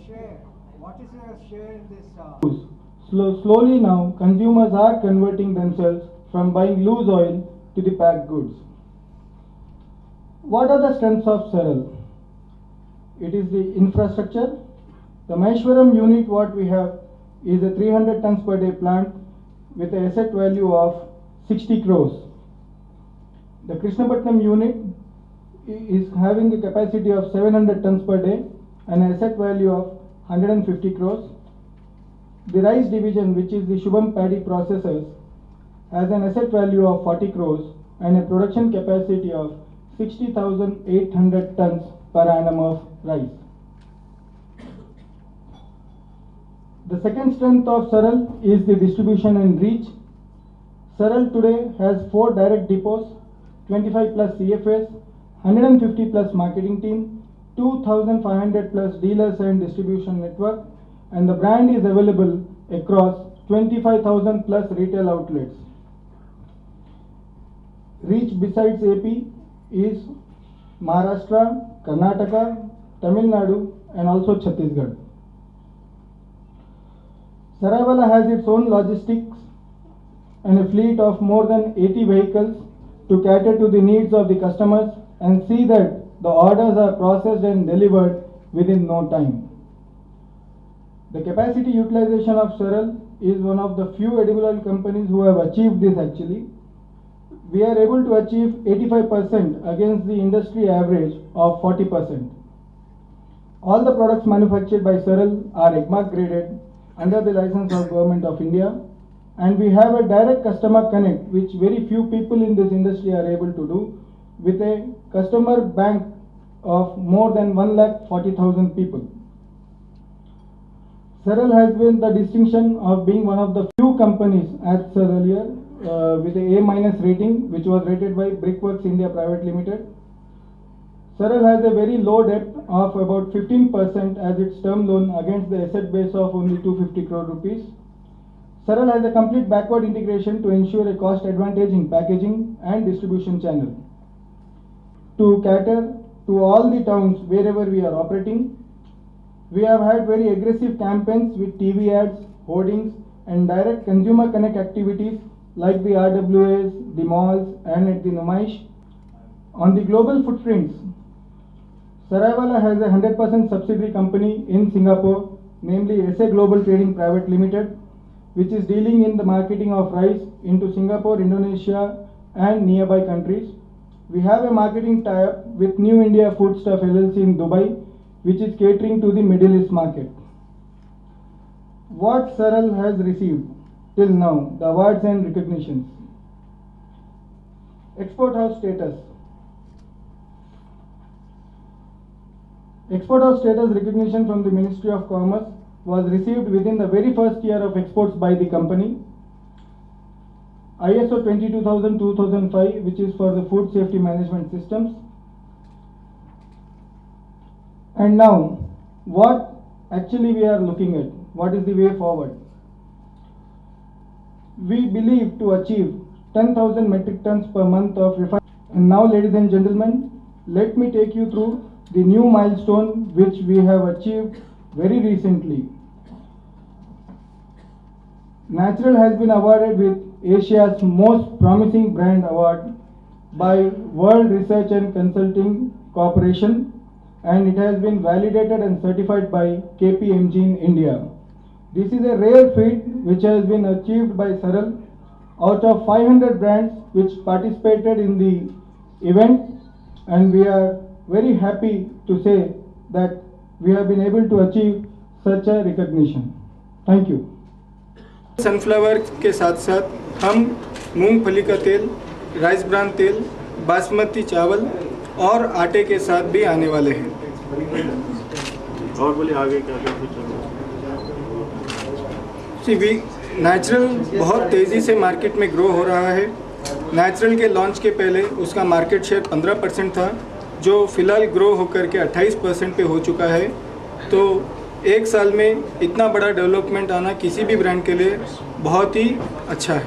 Share. What is your share in this? Slowly now, consumers are converting themselves from buying loose oil to the packed goods. What are the strengths of Saral? It is the infrastructure. The Maheshwaram unit what we have is a 300 tons per day plant with an asset value of 60 crores. The Krishnapatnam unit is having a capacity of 700 tons per day and an asset value of 150 crores. The rice division, which is the Shubham Paddy Processors, has an asset value of 40 crores and a production capacity of 60,800 tons per annum of rice. The second strength of Saral is the distribution and reach. Saral today has 4 direct depots, 25 plus CFS, 150 plus marketing team, 2,500 plus dealers and distribution network, and the brand is available across 25,000 plus retail outlets. Reach besides AP is Maharashtra, Karnataka, Tamil Nadu and also Chhattisgarh. Saraivala has its own logistics and a fleet of more than 80 vehicles to cater to the needs of the customers and see that the orders are processed and delivered within no time. The capacity utilization of Saral is one of the few edible oil companies who have achieved this actually. We are able to achieve 85% against the industry average of 40%. All the products manufactured by Saral are ECMA graded under the license of Government of India, and we have a direct customer connect which very few people in this industry are able to do, with a customer bank of more than 1,40,000 people. Saral has been the distinction of being one of the few companies, as said earlier, with a A- rating, which was rated by Brickworks India Private Limited. Saral has a very low debt of about 15% as its term loan against the asset base of only 250 crore rupees. Saral has a complete backward integration to ensure a cost advantage in packaging and distribution channel. To cater to all the towns wherever we are operating, we have had very aggressive campaigns with TV ads, hoardings and direct consumer connect activities like the RWAs, the malls and at the Numaish. On the global footprints, Saraivala has a 100% subsidiary company in Singapore, namely SA Global Trading Private Limited, which is dealing in the marketing of rice into Singapore, Indonesia and nearby countries. We have a marketing tie-up with New India Foodstuff LLC in Dubai, which is catering to the Middle East market. What Saral has received till now, the awards and recognitions. Export House status. Export House status recognition from the Ministry of Commerce was received within the very first year of exports by the company. ISO 22000-2005, which is for the food safety management systems. And now, what actually we are looking at? What is the way forward? We believe to achieve 10,000 metric tons per month of refined. And now, ladies and gentlemen, let me take you through the new milestone which we have achieved very recently. Natural has been awarded with Asia's Most Promising Brand Award by World Research and Consulting Corporation, and it has been validated and certified by KPMG in India. This is a rare feat which has been achieved by Saral out of 500 brands which participated in the event, and we are very happy to say that we have been able to achieve such a recognition. Thank you. Sunflower के साथ साथ हम मूंगफली का तेल, rice bran तेल, बासमती चावल और आटे के साथ भी आने वाले हैं। और बोले आगे क्या क्या कुछ? See, नेचुरल बहुत तेज़ी से मार्केट में ग्रो हो रहा है। नेचुरल के लॉन्च के पहले उसका मार्केट शेयर 15% था, जो फ़िलहाल ग्रो होकर के 28% पे हो चुका है। तो एक साल में इतना बड़ा डेवलपमेंट आना किसी भी ब्रांड के लिए बहुत ही अच्छा है।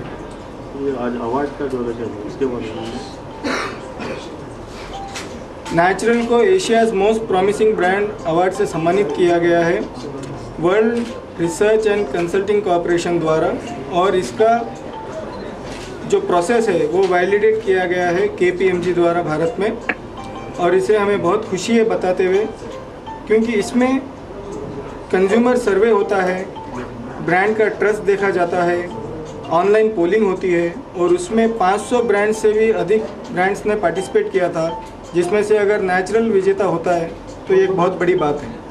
ये आज अवार्ड का दौर है, इसके बारे में नेचुरल को Asia's most promising brand award से सम्मानित किया गया है world research and consulting corporation द्वारा, और इसका जो प्रोसेस है वो वैलिडेट किया गया है KPMG द्वारा भारत में। और इसे हमें बहुत खुशी है बताते हुए, क्योंकि इसमें कंज्यूमर सर्वे होता है, ब्रांड का ट्रस्ट देखा जाता है, ऑनलाइन पोलिंग होती है, और उसमें 500 ब्रांड से भी अधिक ब्रांड्स ने पार्टिसिपेट किया था, जिसमें से अगर नेचुरल विजेता होता है तो ये एक बहुत बड़ी बात है।